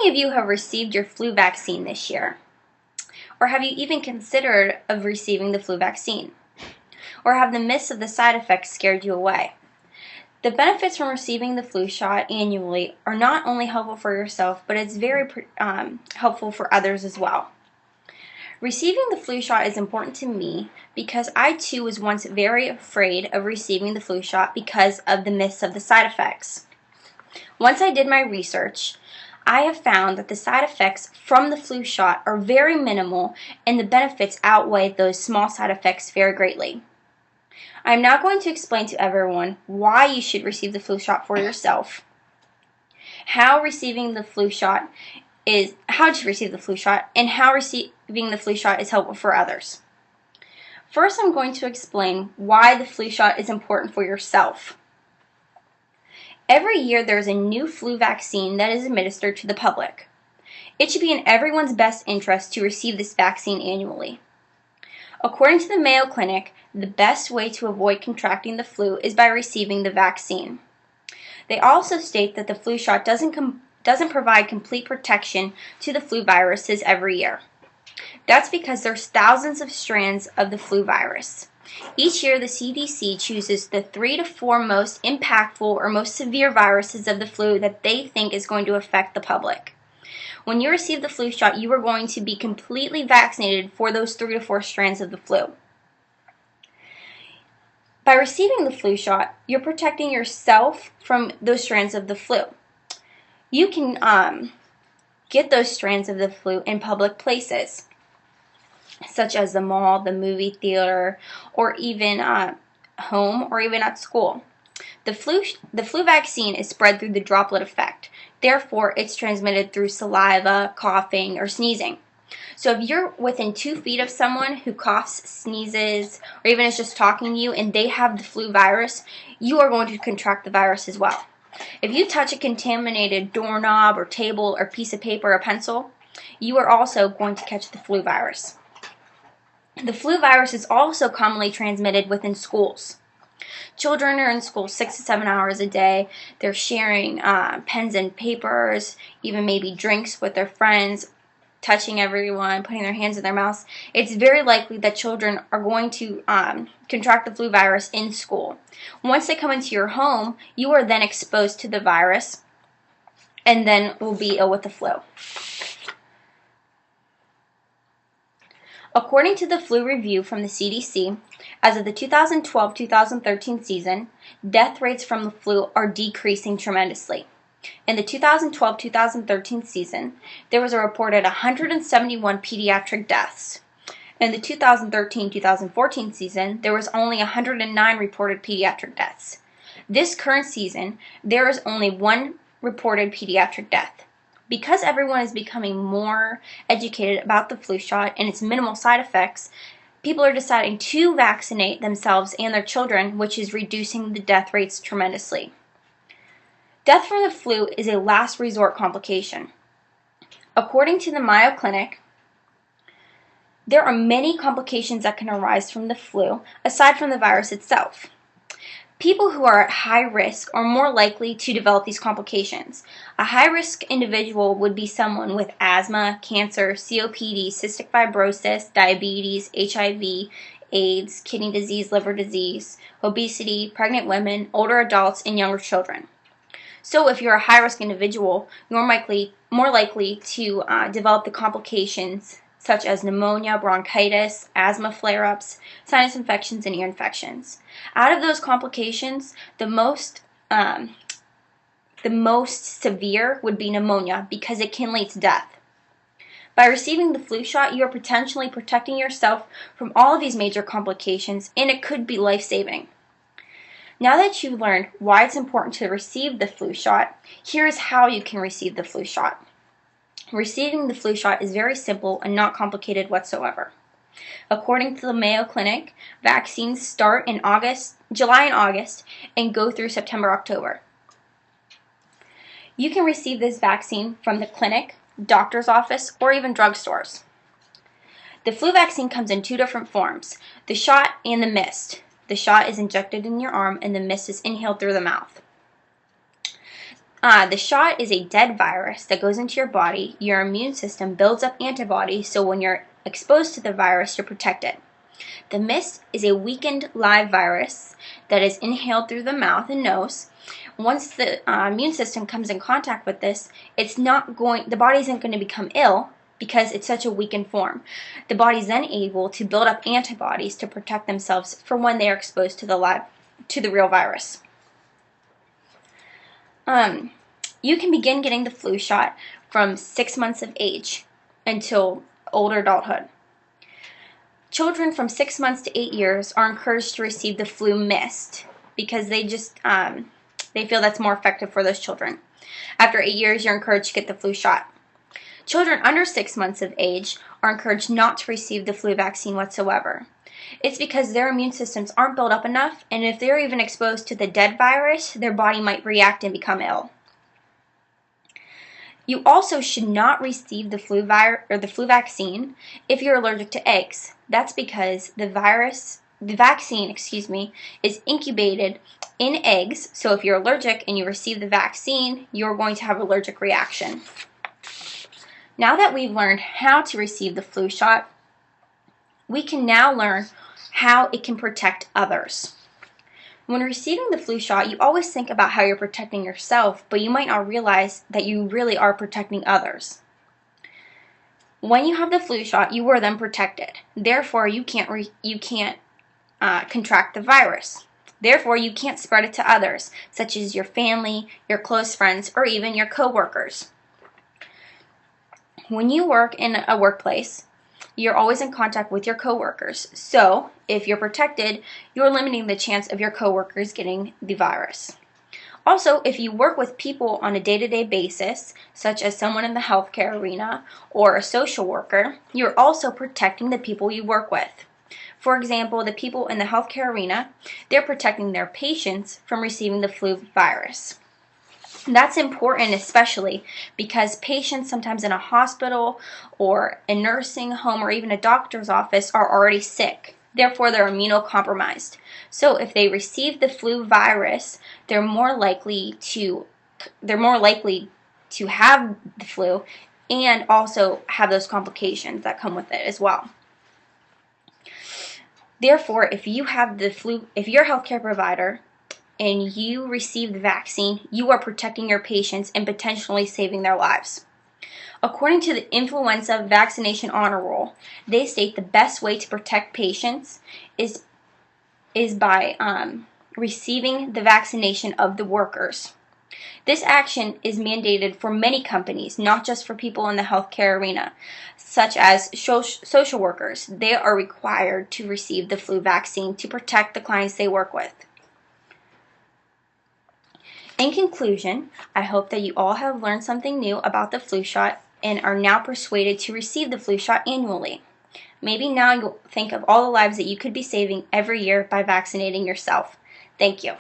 many of you have received your flu vaccine this year? Or have you even considered of receiving the flu vaccine? Or have the myths of the side effects scared you away? The benefits from receiving the flu shot annually are not only helpful for yourself, but it's very helpful for others as well. Receiving the flu shot is important to me because I too was once very afraid of receiving the flu shot because of the myths of the side effects. Once I did my research, I have found that the side effects from the flu shot are very minimal and the benefits outweigh those small side effects very greatly. I am now going to explain to everyone why you should receive the flu shot for yourself, how to receive the flu shot, and how receiving the flu shot is helpful for others. First, I'm going to explain why the flu shot is important for yourself. Every year there is a new flu vaccine that is administered to the public. It should be in everyone's best interest to receive this vaccine annually. According to the Mayo Clinic, the best way to avoid contracting the flu is by receiving the vaccine. They also state that the flu shot doesn't provide complete protection to the flu viruses every year. That's because there's thousands of strands of the flu virus. Each year, the CDC chooses the 3 to 4 most impactful or most severe viruses of the flu that they think is going to affect the public. When you receive the flu shot, you are going to be completely vaccinated for those 3 to 4 strands of the flu. By receiving the flu shot, you're protecting yourself from those strands of the flu. You can get those strands of the flu in public places, such as the mall, the movie theater, or even home, or even at school. The flu vaccine is spread through the droplet effect. Therefore, it's transmitted through saliva, coughing, or sneezing. So if you're within 2 feet of someone who coughs, sneezes, or even is just talking to you and they have the flu virus, you are going to contract the virus as well. If you touch a contaminated doorknob or table or piece of paper or pencil, you are also going to catch the flu virus. The flu virus is also commonly transmitted within schools. Children are in school 6 to 7 hours a day. They're sharing pens and papers, even maybe drinks with their friends, touching everyone, putting their hands in their mouths. It's very likely that children are going to contract the flu virus in school. Once they come into your home, you are then exposed to the virus and then will be ill with the flu. According to the flu review from the CDC, as of the 2012-2013 season, death rates from the flu are decreasing tremendously. In the 2012-2013 season, there was a reported 171 pediatric deaths. In the 2013-2014 season, there was only 109 reported pediatric deaths. This current season, there is only 1 reported pediatric death. Because everyone is becoming more educated about the flu shot and its minimal side effects, people are deciding to vaccinate themselves and their children, which is reducing the death rates tremendously. Death from the flu is a last resort complication. According to the Mayo Clinic, there are many complications that can arise from the flu aside from the virus itself. People who are at high risk are more likely to develop these complications. A high-risk individual would be someone with asthma, cancer, COPD, cystic fibrosis, diabetes, HIV, AIDS, kidney disease, liver disease, obesity, pregnant women, older adults, and younger children. So if you're a high-risk individual, you're more likely to develop the complications such as pneumonia, bronchitis, asthma flare-ups, sinus infections, and ear infections. Out of those complications, the most severe would be pneumonia because it can lead to death. By receiving the flu shot, you are potentially protecting yourself from all of these major complications, and it could be life-saving. Now that you've learned why it's important to receive the flu shot, here is how you can receive the flu shot. Receiving the flu shot is very simple and not complicated whatsoever. According to the Mayo Clinic, vaccines start in July and August and go through September, October. You can receive this vaccine from the clinic, doctor's office, or even drugstores. The flu vaccine comes in 2 different forms, the shot and the mist. The shot is injected in your arm and the mist is inhaled through the mouth. The shot is a dead virus that goes into your body. Your immune system builds up antibodies, so when you're exposed to the virus, you're protected. The mist is a weakened live virus that is inhaled through the mouth and nose. Once the immune system comes in contact with this, the body isn't going to become ill because it's such a weakened form. The body's then able to build up antibodies to protect themselves for when they are exposed to the real virus. You can begin getting the flu shot from 6 months of age until older adulthood. Children from 6 months to 8 years are encouraged to receive the flu mist because they feel that's more effective for those children. After 8 years, you're encouraged to get the flu shot. Children under 6 months of age are encouraged not to receive the flu vaccine whatsoever. It's because their immune systems aren't built up enough, and if they're even exposed to the dead virus, their body might react and become ill. You also should not receive the flu vaccine if you're allergic to eggs. That's because the vaccine, is incubated in eggs. So if you're allergic and you receive the vaccine, you're going to have an allergic reaction. Now that we've learned how to receive the flu shot, we can now learn how it can protect others. When receiving the flu shot, you always think about how you're protecting yourself, but you might not realize that you really are protecting others. When you have the flu shot, you are then protected. Therefore, you can't contract the virus. Therefore, you can't spread it to others, such as your family, your close friends, or even your coworkers. When you work in a workplace, you're always in contact with your coworkers. So, if you're protected, you're limiting the chance of your coworkers getting the virus. Also, if you work with people on a day-to-day basis, such as someone in the healthcare arena or a social worker, you're also protecting the people you work with. For example, the people in the healthcare arena, they're protecting their patients from receiving the flu virus. That's important especially because patients sometimes in a hospital or a nursing home or even a doctor's office are already sick. Therefore, they're immunocompromised. So if they receive the flu virus, they're more likely to have the flu and also have those complications that come with it as well. Therefore, if you're a healthcare provider and you receive the vaccine, you are protecting your patients and potentially saving their lives. According to the Influenza Vaccination Honor Roll, they state the best way to protect patients is by receiving the vaccination of the workers. This action is mandated for many companies, not just for people in the healthcare arena, such as social workers. They are required to receive the flu vaccine to protect the clients they work with. In conclusion, I hope that you all have learned something new about the flu shot and are now persuaded to receive the flu shot annually. Maybe now you'll think of all the lives that you could be saving every year by vaccinating yourself. Thank you.